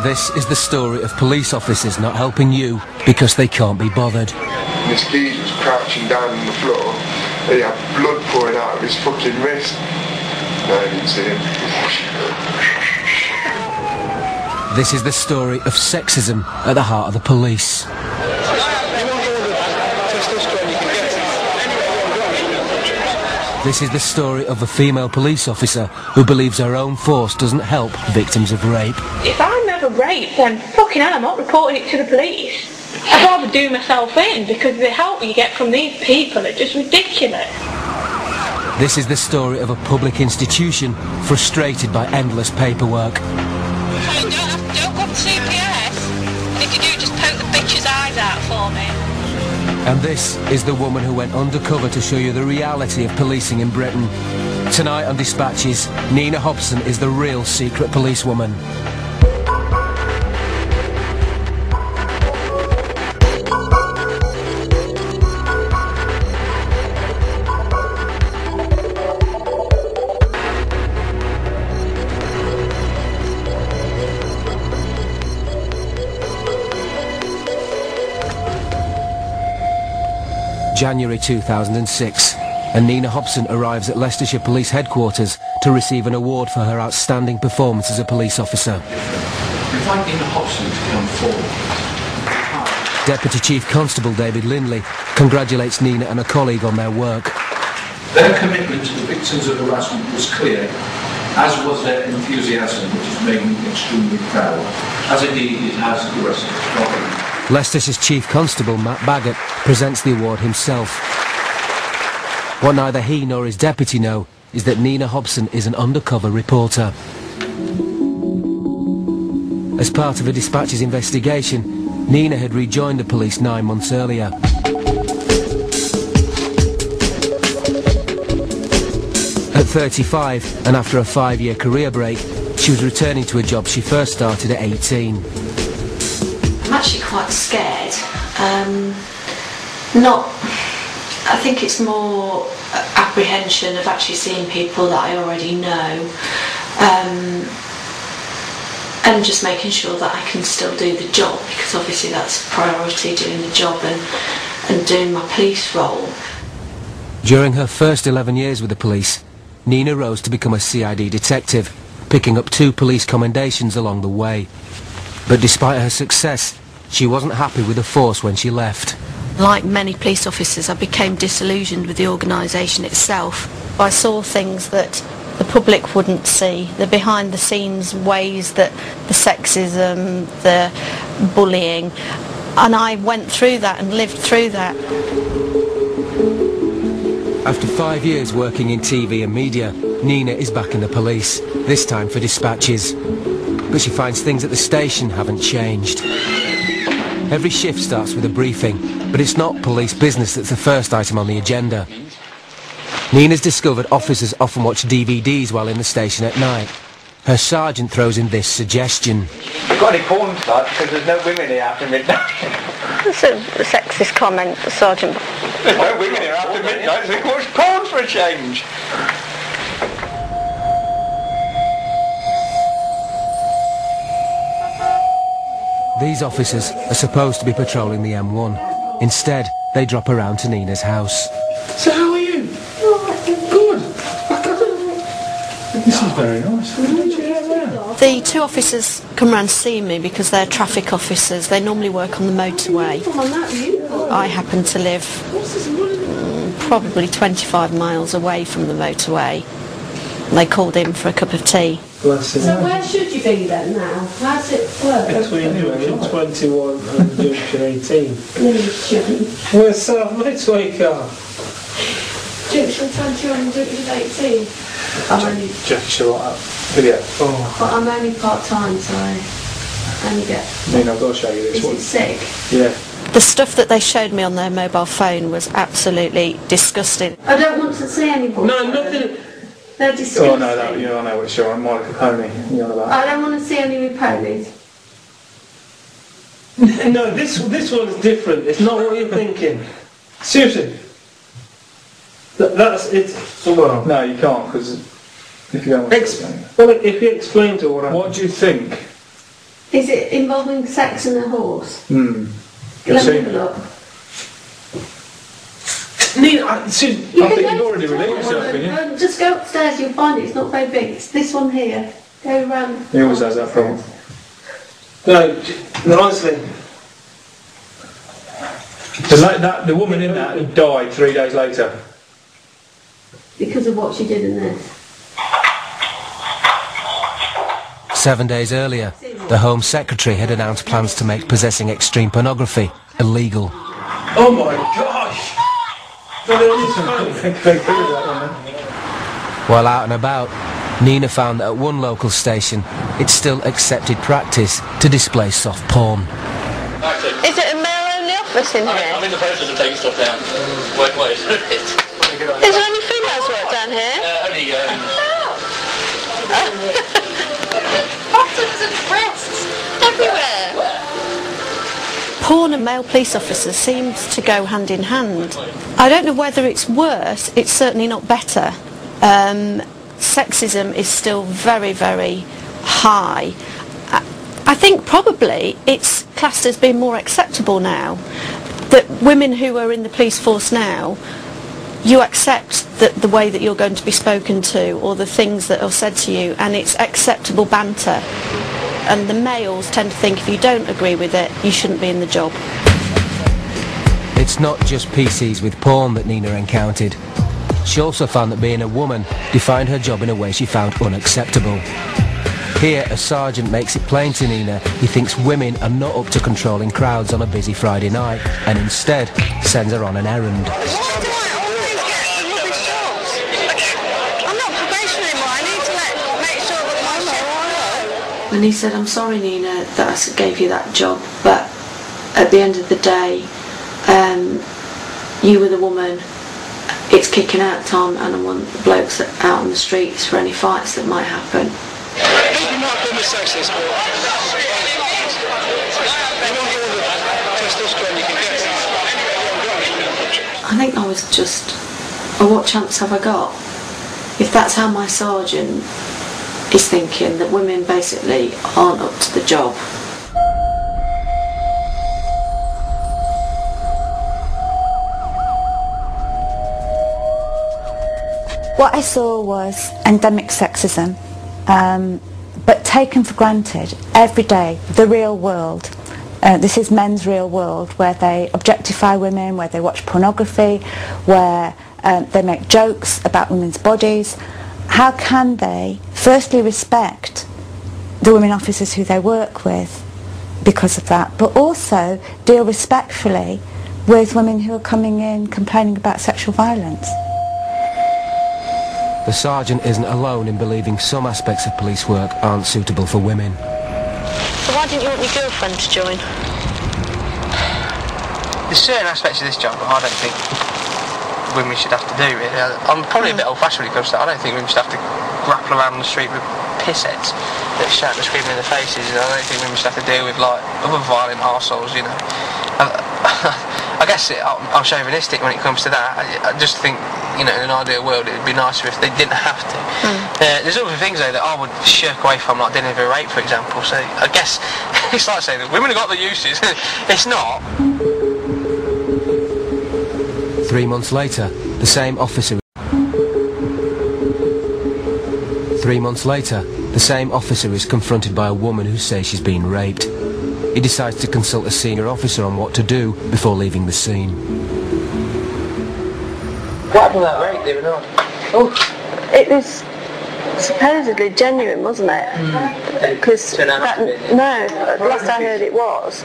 This is the story of police officers not helping you because they can't be bothered. This geezer was crouching down on the floor, and he had blood pouring out of his fucking wrist. No, I didn't see him. This is the story of sexism at the heart of the police. This is the story of a female police officer who believes her own force doesn't help victims of rape. If I'm ever raped, then fucking hell, I'm not reporting it to the police. I'd rather do myself in, because the help you get from these people are just ridiculous. This is the story of a public institution frustrated by endless paperwork. So don't go to CPS, and if you do, just poke the bitch's eyes out for me. And this is the woman who went undercover to show you the reality of policing in Britain. Tonight on Dispatches, Nina Hobson is the real secret policewoman. January 2006, and Nina Hobson arrives at Leicestershire Police Headquarters to receive an award for her outstanding performance as a police officer. Invite Nina Hobson to come forward. Deputy Chief Constable David Lindley congratulates Nina and a colleague on their work. Their commitment to the victims of harassment was clear, as was their enthusiasm, which has made me extremely proud, as indeed it has the rest of the Scotland. Leicestershire's Chief Constable Matt Baggott presents the award himself. What neither he nor his deputy know is that Nina Hobson is an undercover reporter. As part of a Dispatches investigation, Nina had rejoined the police 9 months earlier. At 35, and after a 5-year career break, she was returning to a job she first started at 18. I'm actually quite scared. I think it's more apprehension of actually seeing people that I already know, and just making sure that I can still do the job, because obviously that's priority, doing the job and doing my police role. During her first 11 years with the police, Nina rose to become a CID detective, picking up 2 police commendations along the way. But despite her success, she wasn't happy with the force when she left. Like many police officers, I became disillusioned with the organisation itself. I saw things that the public wouldn't see, the behind-the-scenes ways that the sexism, the bullying, and I went through that and lived through that. After 5 years working in TV and media, Nina is back in the police, this time for Dispatches. But she finds things at the station haven't changed. Every shift starts with a briefing, but it's not police business that's the first item on the agenda. Nina's discovered officers often watch DVDs while in the station at night. Her sergeant throws in this suggestion. You've got any porn tonight, because there's no women here after midnight. That's a sexist comment, Sergeant. There's no women here after midnight, so you can watch porn for a change. These officers are supposed to be patrolling the M1. Instead, they drop around to Nina's house. So how are you? Good. This is very nice. The 2 officers come round to see me because they're traffic officers. They normally work on the motorway. I happen to live probably 25 miles away from the motorway. They called in for a cup of tea. So where should you be then now? How's it work? Between junction 21 and junction 18. Junction? Where's South Motorway car? Junction 21 and junction 18. Junction what? Video. Oh. But I'm only part-time, so I only get... I've got to show you this one. Is it sick? Yeah. The stuff that they showed me on their mobile phone was absolutely disgusting. I don't want to see anymore. No, nothing... They're disgusting. Oh no, I know what you're on, Monica Pony, you're on about. I don't want to see any with ponies. No, this one's different, it's not what you're thinking. Seriously. That's it. Well, no, you can't, because if you don't want to Well, if you explain to her what do you think? Is it involving sex and a horse? You'll Let me have a look. Nina, I think you've already relieved yourself, haven't you? Just go upstairs, you'll find it. It's not very big. It's this one here. Go around. He always has that problem. No, honestly. The woman in that died 3 days later. Because of what she did in this. 7 days earlier, the Home Secretary had announced plans to make possessing extreme pornography illegal. Oh my gosh! While out and about, Nina found that at one local station, it's still accepted practice to display soft porn. Is it a male-only office in here? I'm in the process of taking stuff down. Wait, Is there any females work down here? only Bottoms and breasts everywhere. Porn and male police officers seems to go hand in hand. I don't know whether it's worse, it's certainly not better. Sexism is still very, very high. I think probably it's classed as being more acceptable now. That women who are in the police force now, you accept that the way that you're going to be spoken to or the things that are said to you, and it's acceptable banter. And the males tend to think if you don't agree with it, you shouldn't be in the job. It's not just PCs with porn that Nina encountered. She also found that being a woman defined her job in a way she found unacceptable. Here, a sergeant makes it plain to Nina he thinks women are not up to controlling crowds on a busy Friday night, and instead sends her on an errand. Why do I always get the rubbish jobs? I'm not probationary anymore. I need to make sure that my job. And he said, I'm sorry, Nina, that I gave you that job, but at the end of the day, you were the woman. It's kicking out time, and I want the blokes out on the streets for any fights that might happen. Maybe not been the sexist, but you want all the testosterone you can get. I think I was just, oh, what chance have I got? If that's how my sergeant is thinking, that women basically aren't up to the job. What I saw was endemic sexism, but taken for granted every day, the real world. This is men's real world, where they objectify women, where they watch pornography, where they make jokes about women's bodies. How can they firstly respect the women officers who they work with because of that, but also deal respectfully with women who are coming in complaining about sexual violence? The sergeant isn't alone in believing some aspects of police work aren't suitable for women. So why didn't you want your girlfriend to join? There's certain aspects of this job that I don't think women should have to do, really. I'm probably a bit old-fashioned when it comes to that. I don't think women should have to grapple around on the street with pissheads that shout and scream in their faces. I don't think women should have to deal with, like, other violent arseholes, you know. I guess I'm chauvinistic when it comes to that. I just think, you know, in an ideal world it would be nicer if they didn't have to. There's other things though that I would shirk away from, like dealing with a rape, for example. So I guess it's like saying that women have got the uses. It's not. 3 months later, the same officer... 3 months later, the same officer is confronted by a woman who says she's been raped. He decides to consult a senior officer on what to do before leaving the scene. What happened with that rape the other night? Oh, it was supposedly genuine, wasn't it? Because no, last I heard it was,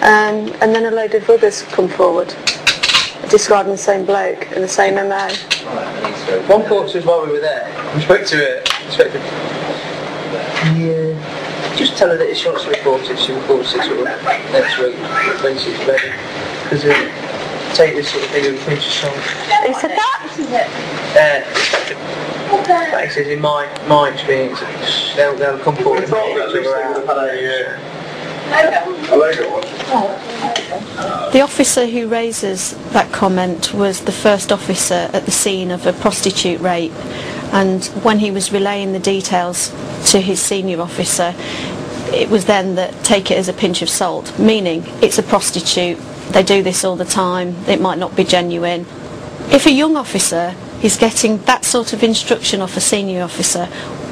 and then a load of others come forward describing the same bloke and the same MO. One thought to us while we were there. We spoke to her. Yeah. Just tell her that if she wants to report it, she reports it sort of next week when she's ready. Because take this sort of thing with a pinch of salt. Who said that? Like he says, in my experience, they'll come forward and help each other out. The officer who raises that comment was the first officer at the scene of a prostitute rape, and when he was relaying the details to his senior officer, it was then that take it as a pinch of salt, meaning it's a prostitute, they do this all the time, it might not be genuine. If a young officer is getting that sort of instruction off a senior officer,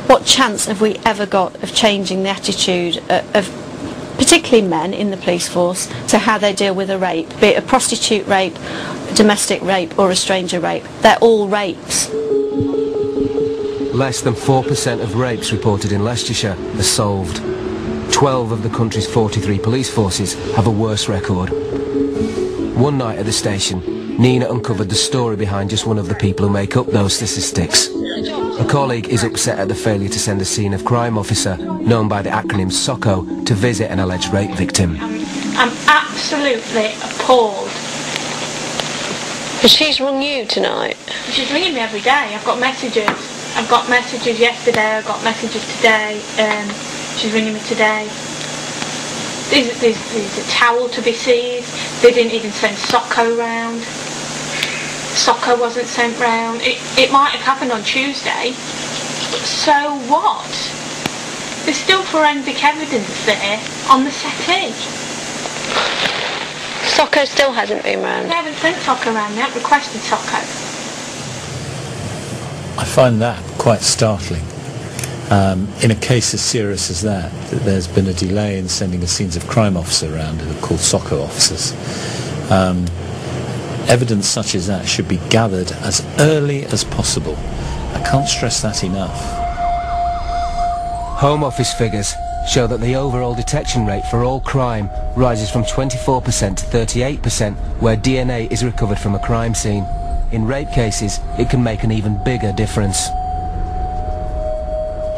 what chance have we ever got of changing the attitude of particularly men in the police force to how they deal with a rape, be it a prostitute rape, domestic rape or a stranger rape? They're all rapes. Less than 4% of rapes reported in Leicestershire are solved. 12 of the country's 43 police forces have a worse record. One night at the station, Nina uncovered the story behind just one of the people who make up those statistics. A colleague is upset at the failure to send a scene of crime officer, known by the acronym SOCO, to visit an alleged rape victim. I'm absolutely appalled. But she's rung you tonight? She's ringing me every day. I've got messages. I've got messages yesterday, I've got messages today. She's ringing me today. There's a towel to be seized. They didn't even send SOCO round. SOCO wasn't sent round. It might have happened on Tuesday. So what? There's still forensic evidence there on the settee. SOCO still hasn't been round? They haven't sent SOCO round. They haven't requested SOCO. I find that quite startling. In a case as serious as that there's been a delay in sending a scenes of crime officer around who are called SOCO officers. Evidence such as that should be gathered as early as possible. I can't stress that enough. Home Office figures show that the overall detection rate for all crime rises from 24% to 38% where DNA is recovered from a crime scene. In rape cases, it can make an even bigger difference.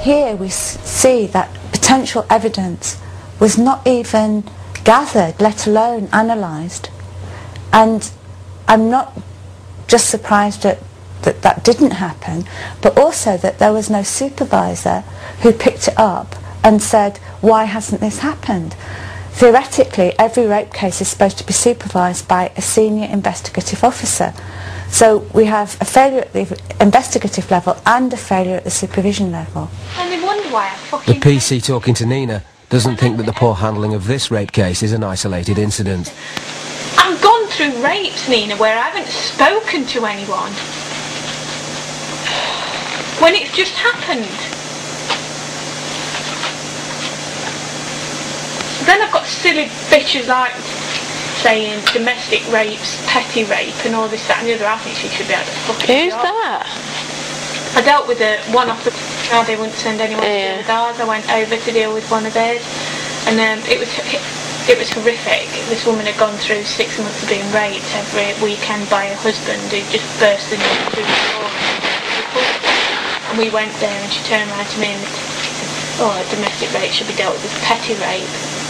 Here we see that potential evidence was not even gathered, let alone analysed. And I'm not just surprised that didn't happen, but also that there was no supervisor who picked it up and said, why hasn't this happened? Theoretically, every rape case is supposed to be supervised by a senior investigative officer. So we have a failure at the investigative level and a failure at the supervision level. And they wonder why I fucking... The PC talking to Nina doesn't think that the poor handling of this rape case is an isolated incident. I've gone through rapes, Nina, where I haven't spoken to anyone. When it's just happened. Then I've got silly bitches like saying domestic rapes, petty rape and all this, that and the other. I think she should be able to fucking Who's that? I dealt with one off the... they wouldn't send anyone to deal with ours. I went over to deal with one of theirs. And it was horrific. This woman had gone through 6 months of being raped every weekend by her husband who just burst into the door. And we went there and she turned around to me and said, oh, domestic rape should be dealt with as petty rape.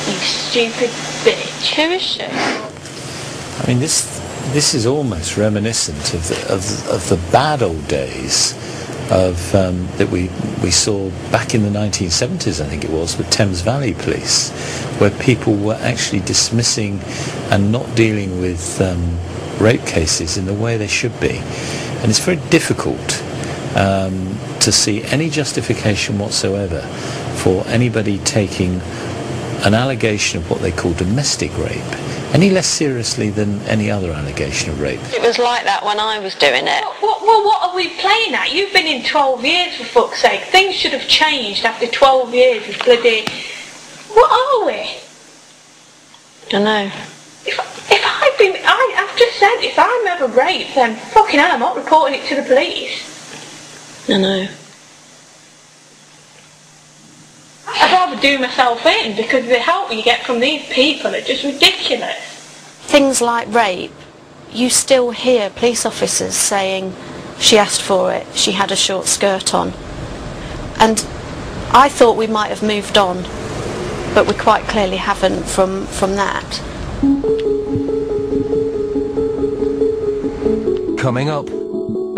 You stupid bitch. Who is she? I mean, this is almost reminiscent of the bad old days of that we saw back in the 1970s, I think it was, with Thames Valley Police, where people were actually dismissing and not dealing with rape cases in the way they should be. And it's very difficult to see any justification whatsoever for anybody taking an allegation of what they call domestic rape any less seriously than any other allegation of rape. It was like that when I was doing it. What are we playing at? You've been in 12 years, for fuck's sake. Things should have changed after 12 years of bloody... What are we? I don't know. I've just said, if I'm ever raped, then fucking hell, I'm not reporting it to the police. I know. I'd rather do myself in, because the help you get from these people are just ridiculous. Things like rape, you still hear police officers saying she asked for it, she had a short skirt on. And I thought we might have moved on, but we quite clearly haven't from that. Coming up,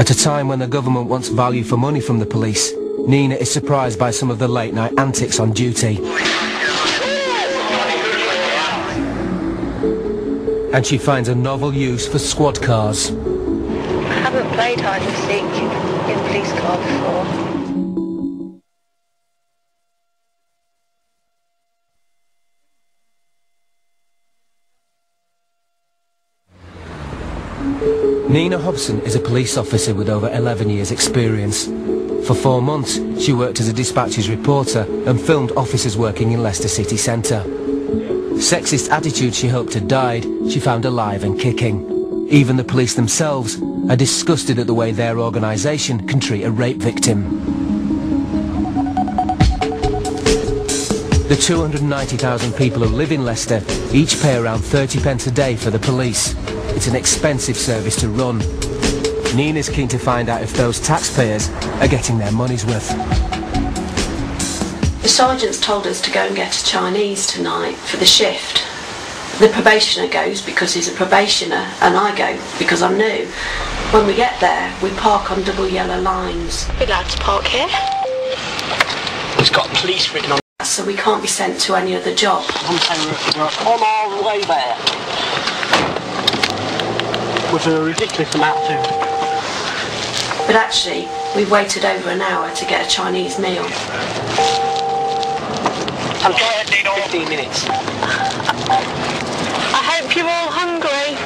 at a time when the government wants value for money from the police, Nina is surprised by some of the late-night antics on duty. And she finds a novel use for squad cars. I haven't played hide and seek in a police car before. Nina Hobson is a police officer with over 11 years' experience. For 4 months, she worked as a dispatches reporter and filmed officers working in Leicester city centre. Sexist attitudes she hoped had died, she found alive and kicking. Even the police themselves are disgusted at the way their organisation can treat a rape victim. The 290,000 people who live in Leicester each pay around 30 pence a day for the police. It's an expensive service to run. Nina's keen to find out if those taxpayers are getting their money's worth. The sergeants told us to go and get a Chinese tonight for the shift. The probationer goes because he's a probationer, and I go because I'm new. When we get there, we park on double yellow lines. We're allowed to park here. It's got police written on. So we can't be sent to any other job. I'm saying we're on our way there with a ridiculous amount of food. But actually, we waited over an hour to get a Chinese meal. I'm tired, 15 minutes. I hope you're all hungry.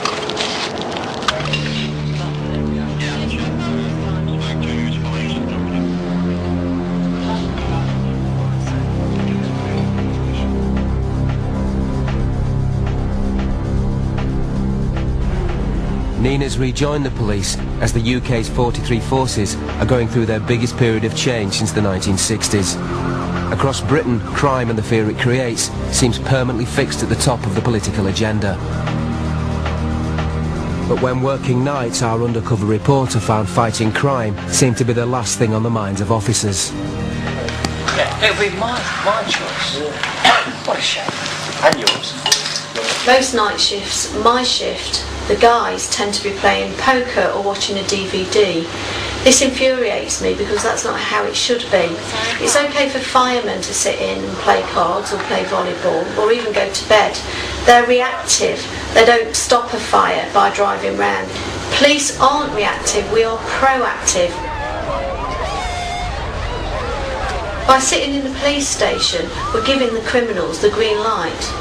Nina's rejoined the police as the UK's 43 forces are going through their biggest period of change since the 1960s. Across Britain, crime and the fear it creates seems permanently fixed at the top of the political agenda. But when working nights, our undercover reporter found fighting crime seemed to be the last thing on the minds of officers. Yeah, it'll be my choice. What a shame. And yours. Most night shifts, my shift, the guys tend to be playing poker or watching a DVD. This infuriates me because that's not how it should be. It's okay for firemen to sit in and play cards or play volleyball or even go to bed. They're reactive. They don't stop a fire by driving round. Police aren't reactive, we are proactive. By sitting in the police station, we're giving the criminals the green light.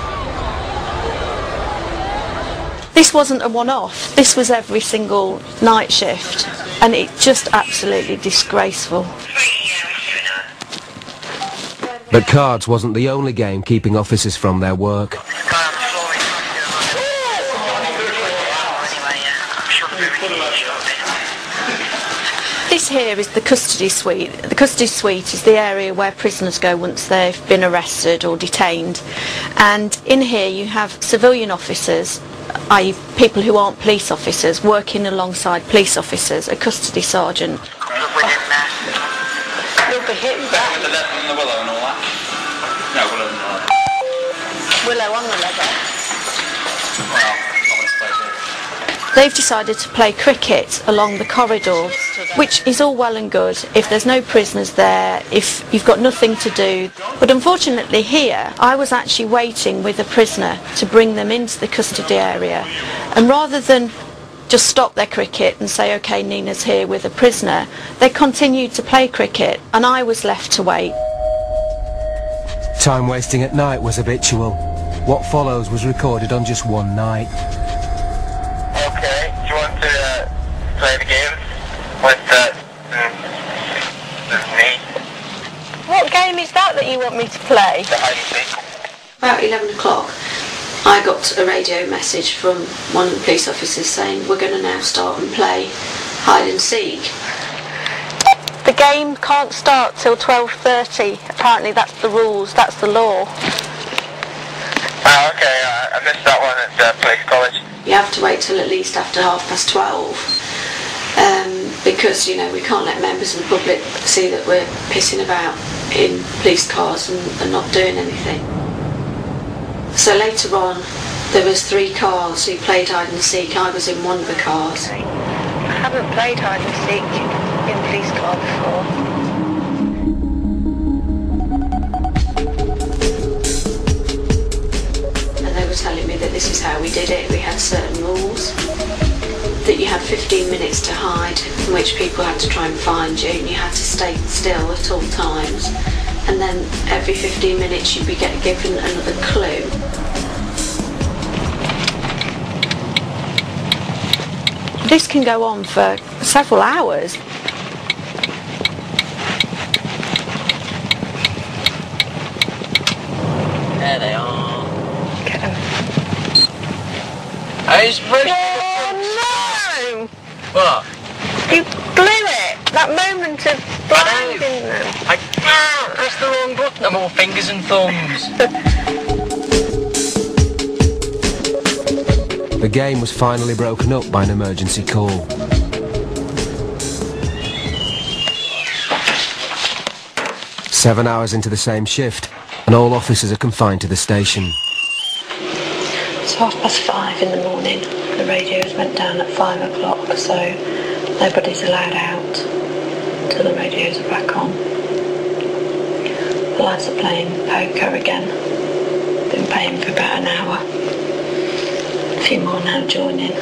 This wasn't a one-off, this was every single night shift, and it's just absolutely disgraceful. But cards wasn't the only game keeping officers from their work. This here is the custody suite. The custody suite is the area where prisoners go once they've been arrested or detained. And in here you have civilian officers, i.e. people who aren't police officers, working alongside police officers, a custody sergeant. Willow on the leather. They've decided to play cricket along the corridor, which is all well and good if there's no prisoners there, if you've got nothing to do. But unfortunately here, I was actually waiting with a prisoner to bring them into the custody area. And rather than just stop their cricket and say, OK, Nina's here with a prisoner, they continued to play cricket and I was left to wait. Time wasting at night was habitual. What follows was recorded on just one night. Okay, do you want to play the game with me? What game is that you want me to play? The hide and seek. About 11 o'clock, I got a radio message from one of the police officers saying we're going to now start and play hide and seek. The game can't start till 12:30. Apparently that's the rules, that's the law. Oh, okay, I missed that one at Police College. You have to wait till at least after 12:30 because, you know, we can't let members of the public see that we're pissing about in police cars and not doing anything. So later on, there was 3 cars who played hide and seek. I was in one of the cars. I haven't played hide and seek in a police car before. Telling me that this is how we did it. We had certain rules, that you had 15 minutes to hide, in which people had to try and find you, and you had to stay still at all times, and then every 15 minutes you'd be given another clue. This can go on for several hours. There they are. Get them. It's really... Oh no! What? You blew it! That moment of blinding them. I pressed the wrong button. I'm all fingers and thumbs. The game was finally broken up by an emergency call. "7 hours into the same shift, and all officers are confined to the station." It's 5:30 in the morning. The radios went down at 5 o'clock, so nobody's allowed out till the radios are back on. The lads are playing poker again. Been playing for about an hour. A few more now joining.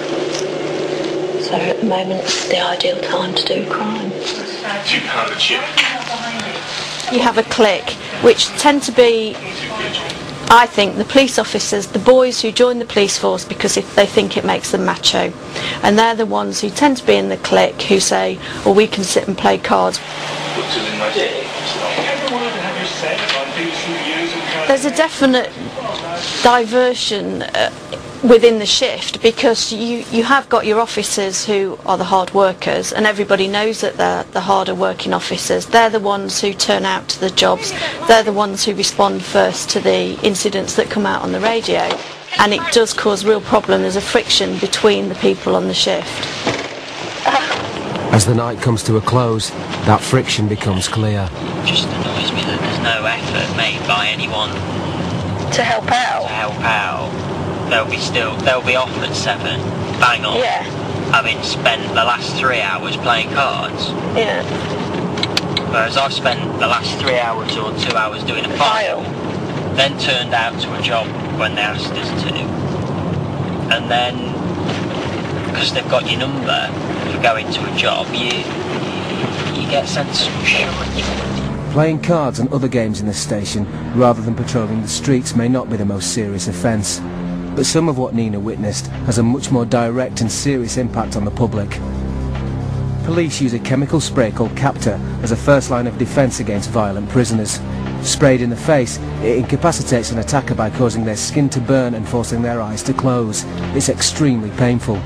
So at the moment it's the ideal time to do crime. £2 a chip. You have a clique, which tend to be, I think, the police officers, the boys who join the police force because if they think it makes them macho. And they're the ones who tend to be in the clique who say, well, we can sit and play cards. There's a definite diversion within the shift because you have got your officers who are the hard workers, and everybody knows that they're the harder working officers. They're the ones who turn out to the jobs. They're the ones who respond first to the incidents that come out on the radio, and it does cause real problem. There's a friction between the people on the shift. As the night comes to a close, that friction becomes clear. It just annoys me that there's no effort made by anyone To help out. They'll be off at 7, bang on. Yeah. Having spent the last 3 hours playing cards. Yeah. Whereas I've spent the last 3 hours or 2 hours doing a file, then turned out to a job when they asked us to. And then, because they've got your number for going to a job, you get sent to some shit. Playing cards and other games in the station, rather than patrolling the streets, may not be the most serious offence. But some of what Nina witnessed has a much more direct and serious impact on the public. Police use a chemical spray called Captor as a first line of defence against violent prisoners. Sprayed in the face, it incapacitates an attacker by causing their skin to burn and forcing their eyes to close. It's extremely painful.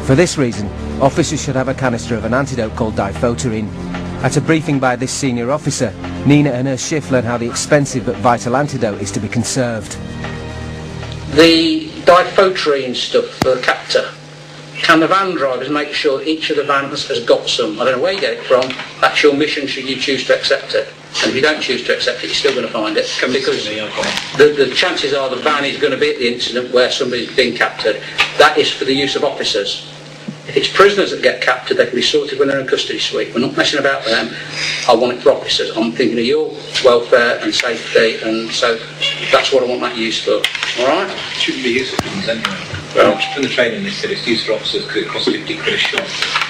For this reason, officers should have a canister of an antidote called diphoterine. At a briefing by this senior officer, Nina and her shift learn how the expensive but vital antidote is to be conserved. The diphoterine stuff for the Captor, can the van drivers make sure that each of the vans has got some? I don't know where you get it from. That's your mission should you choose to accept it. And if you don't choose to accept it, you're still going to find it. Because the chances are the van is going to be at the incident where somebody's been captured. That is for the use of officers. If it's prisoners that get captured, they can be sorted when they're in custody suite. We're not messing about with them. I want it for officers. I'm thinking of your welfare and safety, and so that's what I want that used for. All right? It shouldn't be used for prisoners anyway. Well, from the training they said it's used for officers because it costs 50 quid a shot.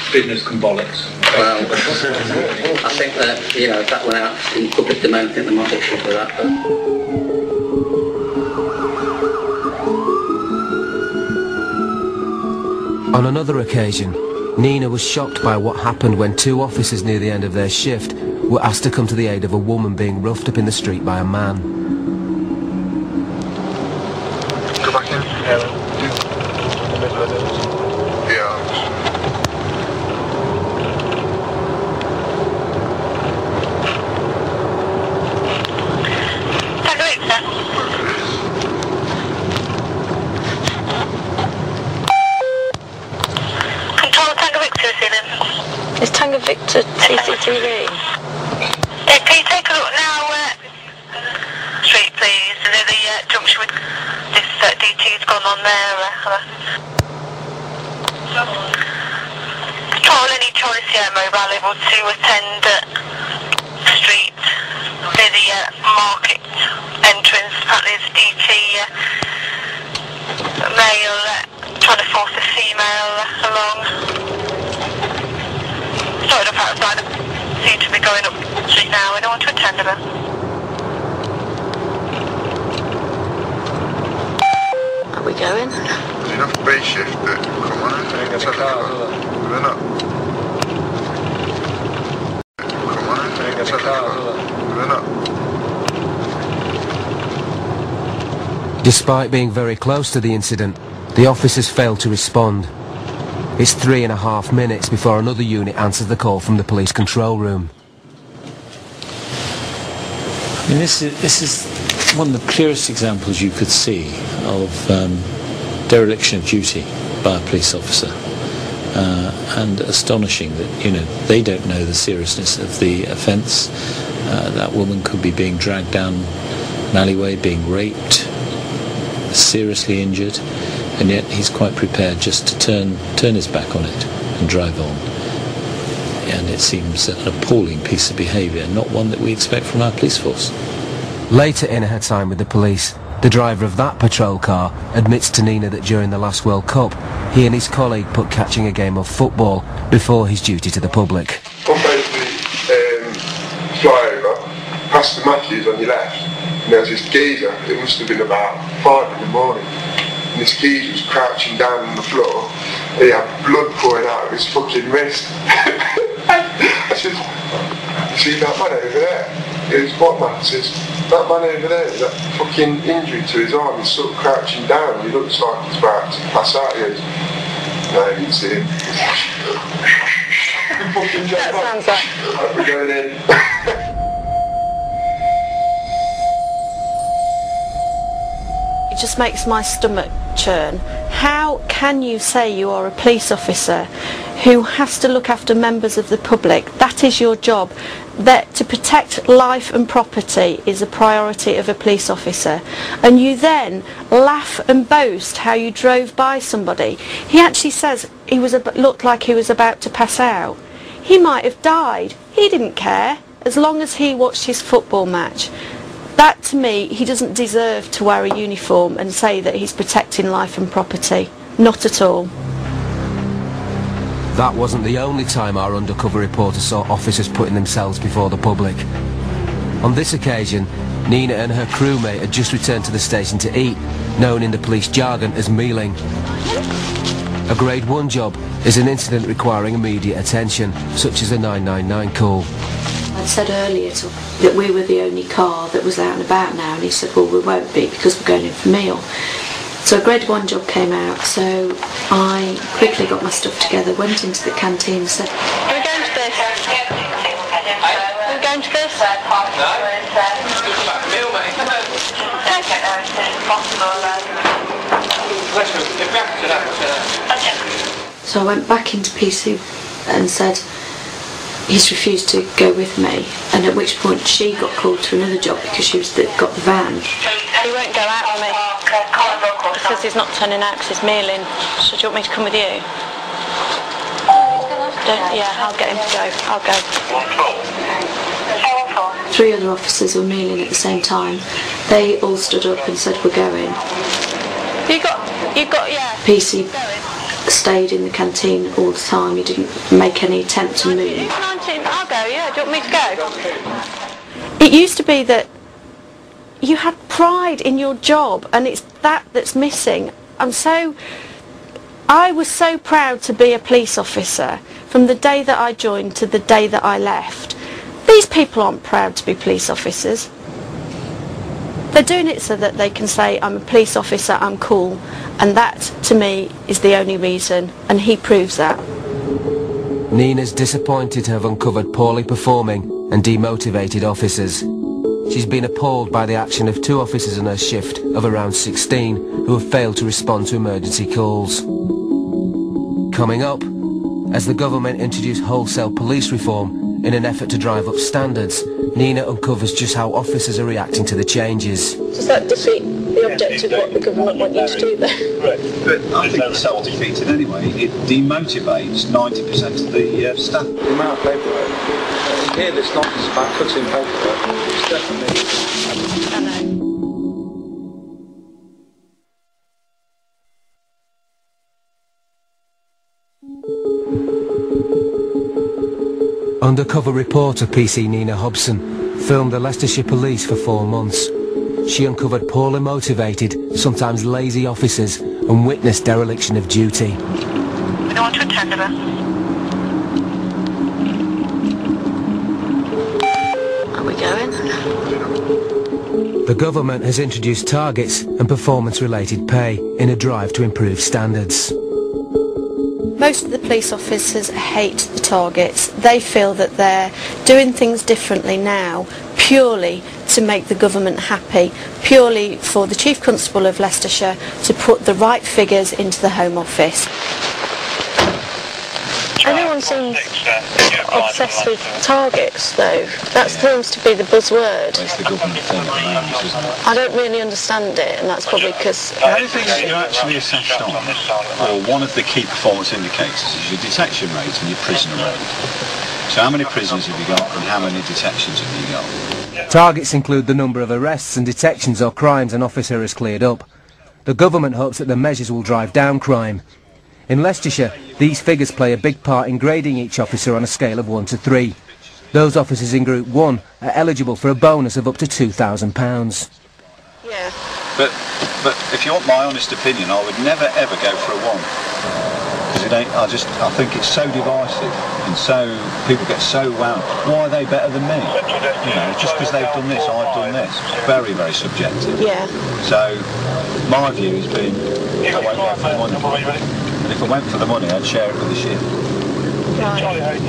Prisoners can bollocks. Well, I think that, you know, if that went out in public domain, I think they might get shot for that. But on another occasion, Nina was shocked by what happened when two officers near the end of their shift were asked to come to the aid of a woman being roughed up in the street by a man. Go back in. Yeah. Is Tango Victor CCTV? Yeah, can you take a look now, street please, and the junction with this DT's gone on there. Patrol any choice here, mobile able to attend street near the market entrance. Apparently there's a DT male trying to force a female along. Started up outside, seem to be going up the street now. Anyone to attend to them? Are we going? There's enough B shift that Let's have a look. They're not. Despite being very close to the incident, the officers failed to respond. It's 3.5 minutes before another unit answers the call from the police control room. I mean, this is one of the clearest examples you could see of dereliction of duty by a police officer, and astonishing that, you know, they don't know the seriousness of the offence. That woman could be being dragged down an alleyway, being raped, seriously injured, and yet he's quite prepared just to turn his back on it and drive on. And it seems an appalling piece of behaviour, not one that we expect from our police force. Later in her time with the police, the driver of that patrol car admits to Nina that during the last World Cup, he and his colleague put catching a game of football before his duty to the public. We'll basically fly over, past the Matthews on your left, and there's this geezer. It must have been about 5 in the morning. And this geezer was crouching down on the floor. He had blood pouring out of his fucking wrist. I said, "You see that man over there?" He goes, "What man?" He says, "That man over there, that fucking injury to his arm, he's sort of crouching down. He looks like he's about to pass out." He goes, "No, you didn't see him." That sounds like... We're going in. It just makes my stomach churn. How can you say you are a police officer who has to look after members of the public? That is your job. That to protect life and property is a priority of a police officer. And you then laugh and boast how you drove by somebody. He actually says he looked like he was about to pass out. He might have died. He didn't care, as long as he watched his football match. That, to me, he doesn't deserve to wear a uniform and say that he's protecting life and property. Not at all. That wasn't the only time our undercover reporter saw officers putting themselves before the public. On this occasion, Nina and her crewmate had just returned to the station to eat, known in the police jargon as mealing. A Grade 1 job is an incident requiring immediate attention, such as a 999 call. I said earlier that we were the only car that was out and about now, and he said, "Well, we won't be because we're going in for a meal." So a Grade 1 job came out, so I quickly got my stuff together, went into the canteen and said, Are we going to this? Are we going to this? No. Just about a meal, mate. So I went back into PC and said, he's refused to go with me, and at which point she got called to another job because she got the van. He won't go out on me because he's not turning out because he's mealing. So do you want me to come with you? Yeah, I'll get him to go. I'll go. 3 other officers were mealing at the same time. They all stood up and said, "We're going." You got, yeah. PC stayed in the canteen all the time. He didn't make any attempt to move. 19, I'll go, yeah. Do you want me to go? It used to be that you had pride in your job, and it's that's missing. I was so proud to be a police officer from the day that I joined to the day that I left. These people aren't proud to be police officers. They're doing it so that they can say, "I'm a police officer, I'm cool," and that, to me, is the only reason, and he proves that. Nina's disappointed to have uncovered poorly performing and demotivated officers. She's been appalled by the action of 2 officers in her shift of around 16 who have failed to respond to emergency calls. Coming up, as the government introduced wholesale police reform in an effort to drive up standards, Nina uncovers just how officers are reacting to the changes. Does that defeat the objective of what the government want you to do then? Right. But I think it's self-defeating anyway. It demotivates 90% of the staff. The amount of paperwork. Here this nonsense about cutting paperwork. It's definitely... I know. Undercover reporter PC Nina Hobson filmed the Leicestershire Police for 4 months. She uncovered poorly motivated, sometimes lazy officers and witnessed dereliction of duty. We don't want to attend to her. The government has introduced targets and performance-related pay in a drive to improve standards. Most of the police officers hate the targets. They feel that they're doing things differently now purely to make the government happy, purely for the Chief Constable of Leicestershire to put the right figures into the Home Office. Everyone seems obsessed with targets, though. That seems to be the buzzword. It's the government thing at the moment, isn't it? I don't really understand it, and that's probably because... The only thing that you're actually assessed on, or one of the key performance indicators, is your detection rate and your prisoner rate. So how many prisoners have you got and how many detections have you got? Targets include the number of arrests and detections or crimes an officer has cleared up. The government hopes that the measures will drive down crime. In Leicestershire, these figures play a big part in grading each officer on a scale of 1 to 3. Those officers in Group 1 are eligible for a bonus of up to £2,000. Yeah. But if you want my honest opinion, I would never ever go for a 1. Because it ain't, I think it's so divisive and so, people get so wound. Why are they better than me? You know, just because they've done this, I've done this. Very, very subjective. Yeah. So, my view has been, I won't go for the money. And if I went for the money, I'd share it with the shift. Right.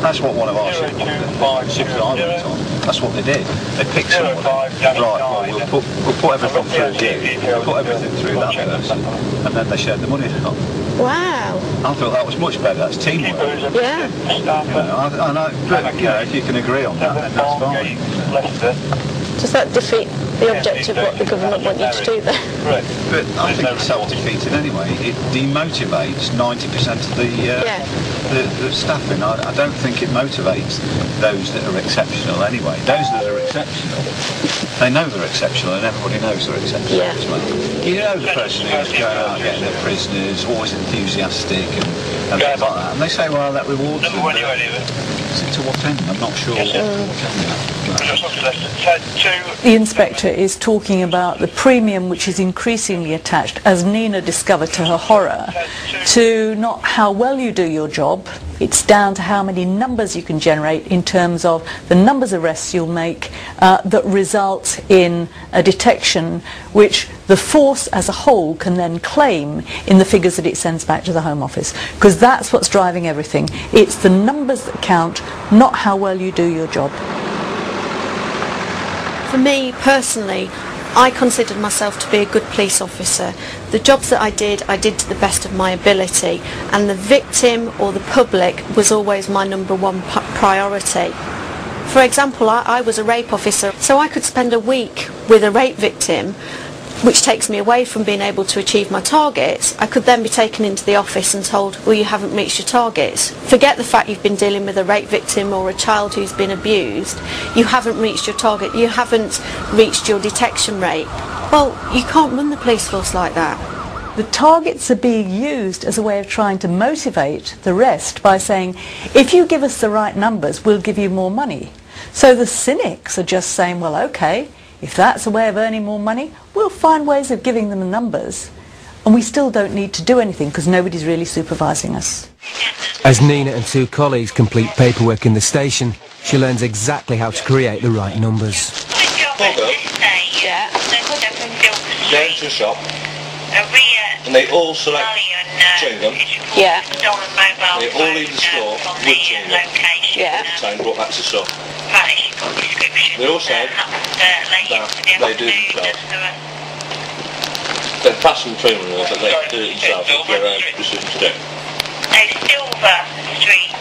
That's what one of our shifts that I went on, that's what they did. They picked someone, right, well, we'll put everything through you, we'll put everything through that person, and then they shared the money out. Wow. I thought that was much better, that's teamwork. Yeah. You know, but, you know, if you can agree on that, then that's fine. Does that defeat the objective of what the government want you to do then? But I think it's self-defeating anyway. It demotivates 90% of the staffing. I don't think it motivates those that are exceptional anyway. Those that are exceptional, they know they're exceptional and everybody knows they're exceptional as well. You know the person who's going out getting their prisoners, always enthusiastic and things like that. And they say, well, that rewards them. To what end? I'm not sure what end. The inspector is talking about the premium which is increasingly attached, as Nina discovered to her horror, to not how well you do your job. It's down to how many numbers you can generate in terms of the numbers of arrests you'll make that result in a detection which the force as a whole can then claim in the figures that it sends back to the Home Office. Because that's what's driving everything. It's the numbers that count, not how well you do your job. For me personally, I considered myself to be a good police officer. The jobs that I did to the best of my ability, and the victim or the public was always my number one priority. For example, I was a rape officer, so I could spend a week with a rape victim, which takes me away from being able to achieve my targets. I could then be taken into the office and told, well, you haven't reached your targets. Forget the fact you've been dealing with a rape victim or a child who's been abused. You haven't reached your target. You haven't reached your detection rate. Well, you can't run the police force like that. The targets are being used as a way of trying to motivate the rest by saying, if you give us the right numbers, we'll give you more money. So the cynics are just saying, well, okay, if that's a way of earning more money, we'll find ways of giving them the numbers. And we still don't need to do anything because nobody's really supervising us. As Nina and 2 colleagues complete paperwork in the station, she learns exactly how to create the right numbers. Yeah. Go into a shop, and they all select chewing gum. Yeah. They all leave the store with chewing gum. Yeah. And brought back to the store. They all say that they do it themselves. They're passing between them, but they do it themselves. It's their own decision to do. Silver Street.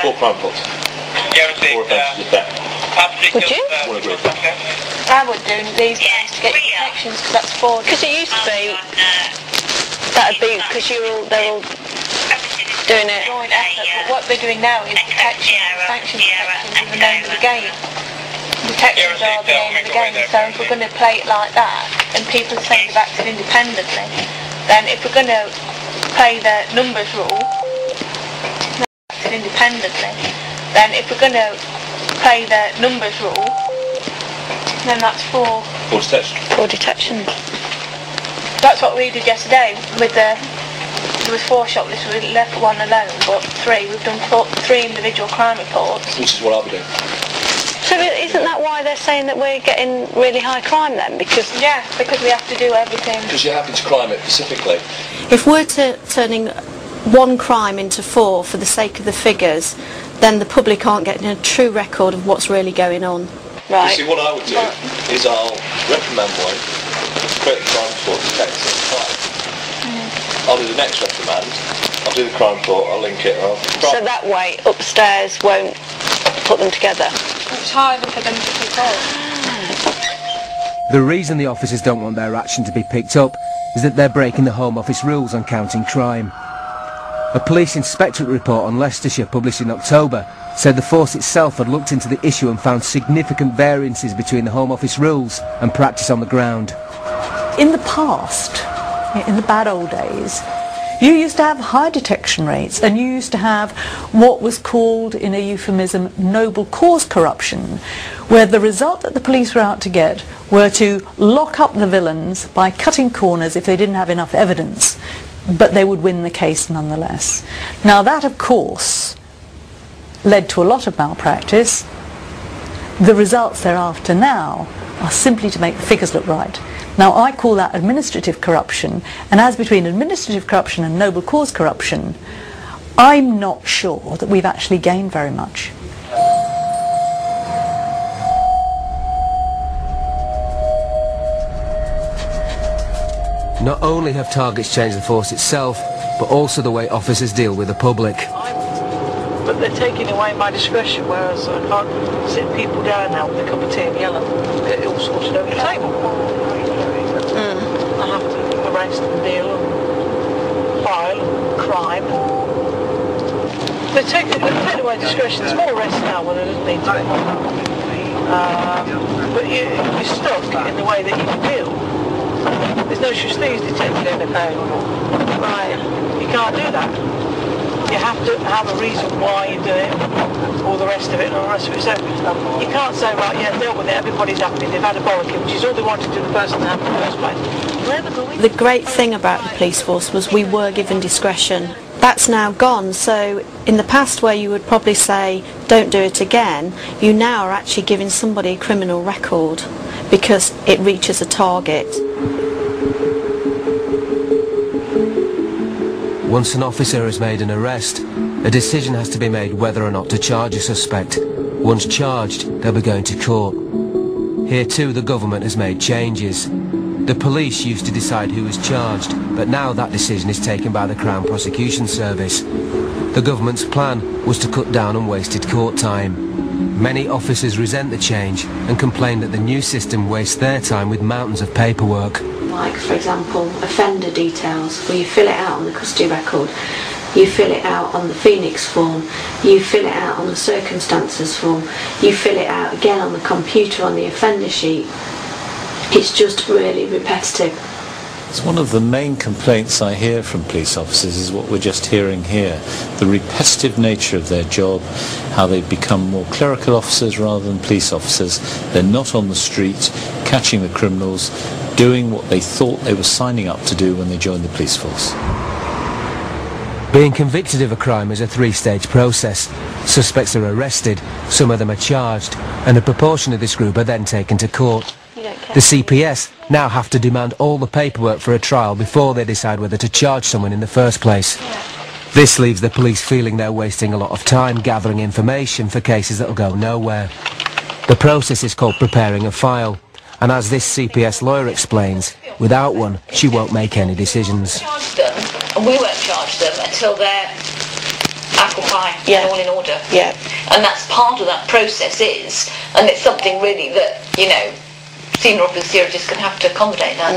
4 crime plots. 4 offences of theft. Would you? One agreed. I would do these days to get detections because that's 4. Because it used to be that'd be because they're all doing it. Joint effort, but what they're doing now is detection, sanction detections is the name of the game. Detections are the name of the game, so if we're going to play it like that, and people are saying they've acted independently, then if we're going to play the numbers rule, then if we're going to play the numbers rule, then that's 4 detections. That's what we did yesterday with there was 4 shoplifts, we left 1 alone, but 3. We've done 3 individual crime reports. Which is what I'll be doing. So is isn't that why they're saying that we're getting really high crime then? Because we have to do everything. Because you're having to crime it specifically. If we're turning one crime into 4 for the sake of the figures, then the public aren't getting a true record of what's really going on. Right. You see, what I would do is I'll reprimand one, create a crime report to take it. I'll do the next reprimand, I'll do the crime report, I'll link it, so that way upstairs won't put them together. It's harder for them to pick up. The reason the officers don't want their action to be picked up is that they're breaking the Home Office rules on counting crime. A police inspectorate report on Leicestershire published in October said the force itself had looked into the issue and found significant variances between the Home Office rules and practice on the ground. In the past, in the bad old days, you used to have high detection rates, and you used to have what was called, in a euphemism, noble cause corruption, where the result that the police were out to get were to lock up the villains by cutting corners if they didn't have enough evidence, but they would win the case nonetheless. Now that, of course, led to a lot of malpractice. The results thereafter now are simply to make the figures look right. Now I call that administrative corruption, and as between administrative corruption and noble cause corruption, I'm not sure that we've actually gained very much. Not only have targets changed the force itself, but also the way officers deal with the public. But they're taking away my discretion, whereas I can't sit people down now with a cup of tea and yell at them, get it all sorted over the table. I have to arrest and deal and file and crime. They're taking away discretion. There's more arrests now when there doesn't need to be. But you're stuck in the way that you deal. There's no such thing as detecting anything. Right. You can't do that. You have to have a reason why you do it, all the rest of it and all the rest of it. So you can't say, right, yeah, dealt with it, everybody's happy, they've had a bollocking, which is all they wanted to do the person that happened in the first place. The great thing about the police force was we were given discretion. That's now gone, so in the past where you would probably say, don't do it again, you now are actually giving somebody a criminal record because it reaches a target. Once an officer has made an arrest, a decision has to be made whether or not to charge a suspect. Once charged, they'll be going to court. Here too, the government has made changes. The police used to decide who was charged, but now that decision is taken by the Crown Prosecution Service. The government's plan was to cut down on wasted court time. Many officers resent the change and complain that the new system wastes their time with mountains of paperwork. Like, for example, offender details, where you fill it out on the custody record, you fill it out on the Phoenix form, you fill it out on the circumstances form, you fill it out again on the computer on the offender sheet. It's just really repetitive. It's one of the main complaints I hear from police officers is what we're just hearing here. The repetitive nature of their job, how they've become more clerical officers rather than police officers. They're not on the street, catching the criminals, doing what they thought they were signing up to do when they joined the police force. Being convicted of a crime is a 3-stage process. Suspects are arrested, some of them are charged, and a proportion of this group are then taken to court. The CPS now have to demand all the paperwork for a trial before they decide whether to charge someone in the first place. This leaves the police feeling they're wasting a lot of time gathering information for cases that'll go nowhere. The process is called preparing a file, and as this CPS lawyer explains, without one, she won't make any decisions. And we won't charge them until they're apple pie and all in order. Yeah. And that's part of that process is, and it's something really that, you know, senior officers just going to have to accommodate that.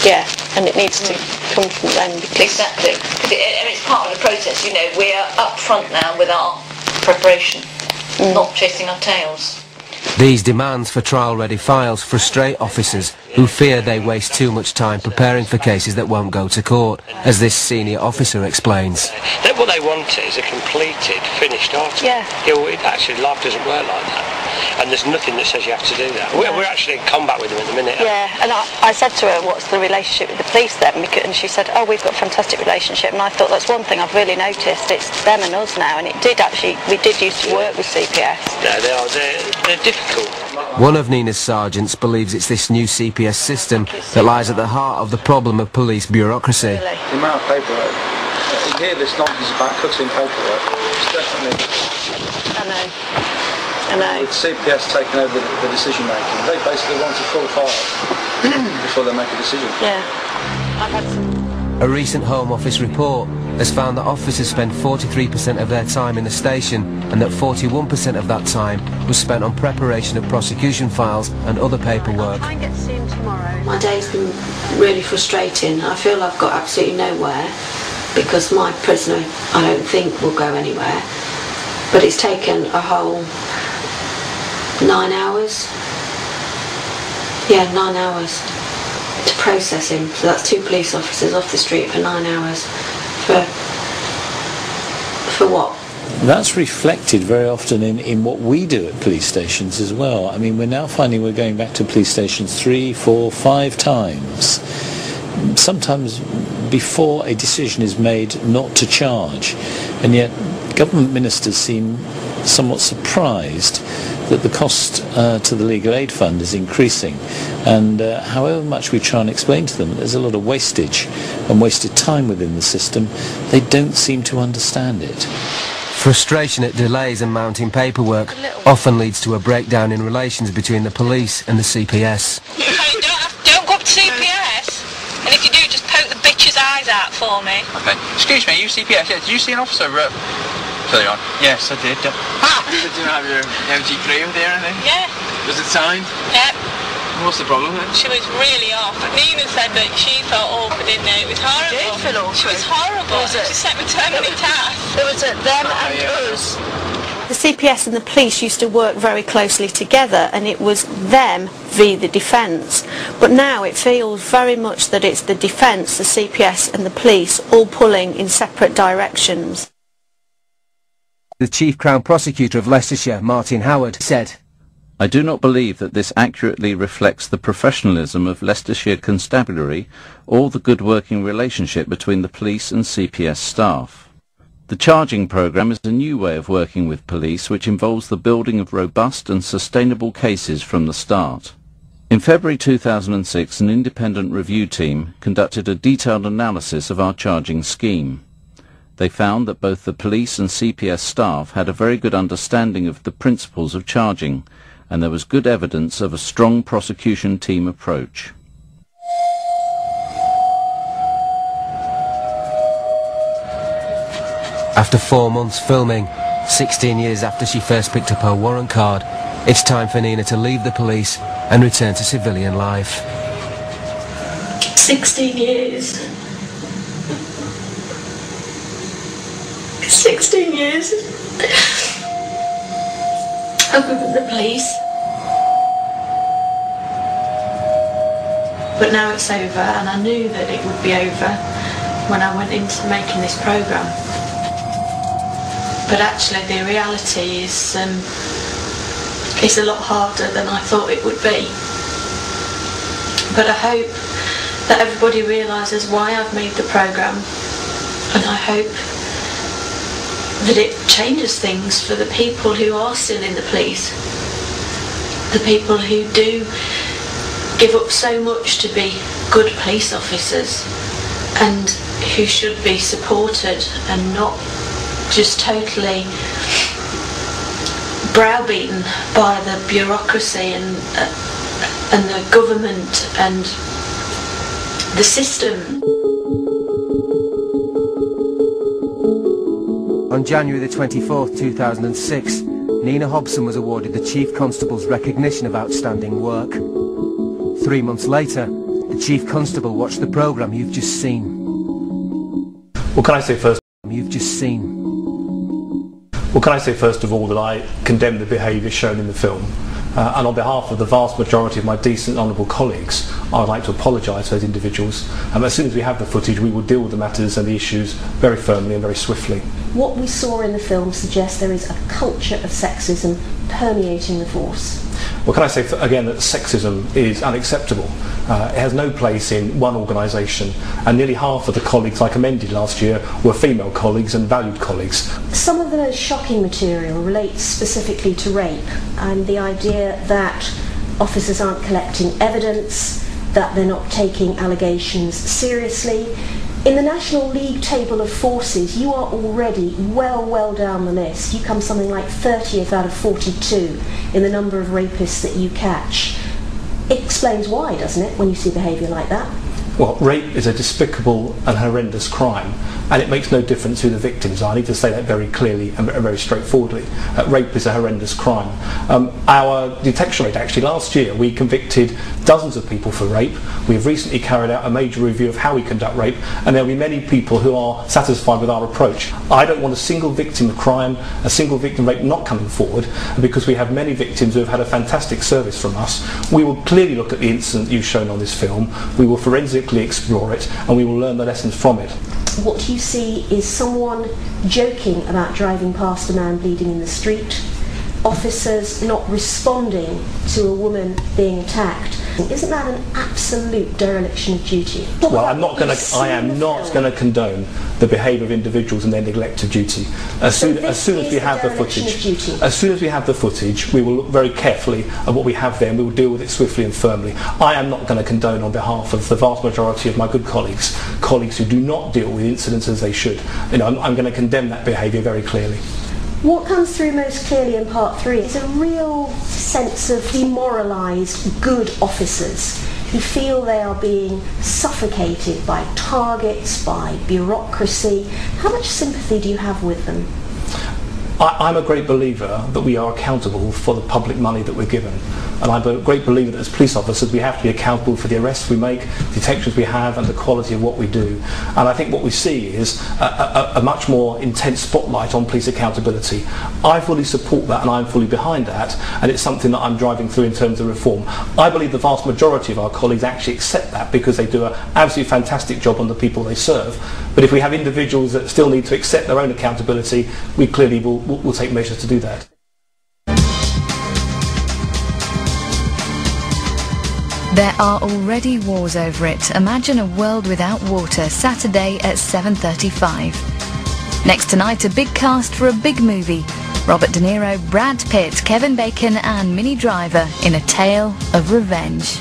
Yeah, and it needs to come from them. Exactly. And it's part of the process, you know, we're up front now with our preparation, not chasing our tails. These demands for trial-ready files frustrate officers who fear they waste too much time preparing for cases that won't go to court, as this senior officer explains. What they want is a completed, finished article. Yeah. Actually, life doesn't work like that. and there's nothing that says you have to do that. We're actually in combat with them at the minute. Yeah, and I said to her, what's the relationship with the police then? And she said, oh, we've got a fantastic relationship. And I thought that's one thing I've really noticed. It's them and us now. And it did actually, we did used to work with CPS. No, they're difficult. One of Nina's sergeants believes it's this new CPS system that lies at the heart of the problem of police bureaucracy. The amount of paperwork. You hear this nonsense about cutting paperwork. It's definitely... I know. With CPS taking over the decision making, they basically want a full file before they make a decision. Yeah. I've had some... A recent Home Office report has found that officers spend 43% of their time in the station and that 41% of that time was spent on preparation of prosecution files and other paperwork. I get to see him tomorrow. My day's been really frustrating. I feel I've got absolutely nowhere because my prisoner, I don't think, will go anywhere. But it's taken a whole 9 hours. Yeah, 9 hours to process him. So that's 2 police officers off the street for 9 hours. For what? That's reflected very often in what we do at police stations as well. I mean, we're now finding we're going back to police stations 3, 4, 5 times, sometimes before a decision is made not to charge. And yet government ministers seem somewhat surprised that the cost to the legal aid fund is increasing, and however much we try and explain to them there's a lot of wastage and wasted time within the system, they don't seem to understand it. Frustration at delays and mounting paperwork often leads to a breakdown in relations between the police and the CPS. Don't go up to CPS, and if you do, just poke the bitch's eyes out for me. Okay. Excuse me, you CPS? Yeah, did you see an officer earlier on? Yes, I did. Did you have your MG3 over there or anything? Yeah. Was it signed? Yep. What's the problem then? She was really off. Nina said that she felt awkward in there. It was horrible. She did feel awkward. She was horrible. She sent me so many tasks. There was them and us. The CPS and the police used to work very closely together, and it was them v the defence. But now it feels very much that it's the defence, the CPS and the police all pulling in separate directions. The Chief Crown Prosecutor of Leicestershire, Martin Howard, said, I do not believe that this accurately reflects the professionalism of Leicestershire Constabulary or the good working relationship between the police and CPS staff. The charging programme is a new way of working with police which involves the building of robust and sustainable cases from the start. In February 2006, an independent review team conducted a detailed analysis of our charging scheme. They found that both the police and CPS staff had a very good understanding of the principles of charging, and there was good evidence of a strong prosecution team approach. After 4 months filming, 16 years after she first picked up her warrant card, it's time for Nina to leave the police and return to civilian life. 16 years. 16 years. I've been with the police. But now it's over, and I knew that it would be over when I went into making this programme. But actually the reality is a lot harder than I thought it would be. But I hope that everybody realises why I've made the programme, and I hope that it changes things for the people who are still in the police, the people who do give up so much to be good police officers and who should be supported and not just totally browbeaten by the bureaucracy and the government and the system. On January the 24th, 2006, Nina Hobson was awarded the Chief Constable's recognition of outstanding work. 3 months later, the Chief Constable watched the programme you've just seen. What can I say first? You've just seen. Well, can I say first of all that I condemn the behaviour shown in the film, and on behalf of the vast majority of my decent and honourable colleagues, I would like to apologise to those individuals. As soon as we have the footage, we will deal with the matters and the issues very firmly and very swiftly. what we saw in the film suggests there is a culture of sexism permeating the force. Well, can I say again that sexism is unacceptable. It has no place in one organisation, and nearly half of the colleagues I commended last year were female colleagues and valued colleagues. Some of the most shocking material relates specifically to rape and the idea that officers aren't collecting evidence, that they're not taking allegations seriously. In the National League table of forces, you are already well down the list. You come something like 30th out of 42 in the number of rapists that you catch. It explains why, doesn't it, when you see behaviour like that? Well, rape is a despicable and horrendous crime, and it makes no difference who the victims are. I need to say that very clearly and very straightforwardly. Rape is a horrendous crime. Our detection rate, actually, last year we convicted dozens of people for rape. We've recently carried out a major review of how we conduct rape, and there will be many people who are satisfied with our approach. I don't want a single victim of crime, a single victim of rape not coming forward, because we have many victims who have had a fantastic service from us. We will clearly look at the incident you've shown on this film. We will forensically explore it, and we will learn the lessons from it. What you see is someone joking about driving past a man bleeding in the street, officers not responding to a woman being attacked. Isn't that an absolute dereliction of duty? Well, I am not going to condone the behaviour of individuals and their neglect of duty. As soon as we have the footage, we will look very carefully at what we have there, and we will deal with it swiftly and firmly. I am not going to condone, on behalf of the vast majority of my good colleagues who do not deal with incidents as they should. I'm going to condemn that behaviour very clearly. What comes through most clearly in part 3 is a real sense of demoralised good officers who feel they are being suffocated by targets, by bureaucracy. How much sympathy do you have with them? I'm a great believer that we are accountable for the public money that we're given. And I'm a great believer that as police officers we have to be accountable for the arrests we make, detections we have, and the quality of what we do. And I think what we see is a much more intense spotlight on police accountability. I fully support that, and I'm fully behind that, and it's something that I'm driving through in terms of reform. I believe the vast majority of our colleagues actually accept that, because they do an absolutely fantastic job on the people they serve. But if we have individuals that still need to accept their own accountability, we clearly will take measures to do that. There are already wars over it. Imagine a world without water, Saturday at 7:35. Next tonight, a big cast for a big movie. Robert De Niro, Brad Pitt, Kevin Bacon and Minnie Driver in a tale of revenge.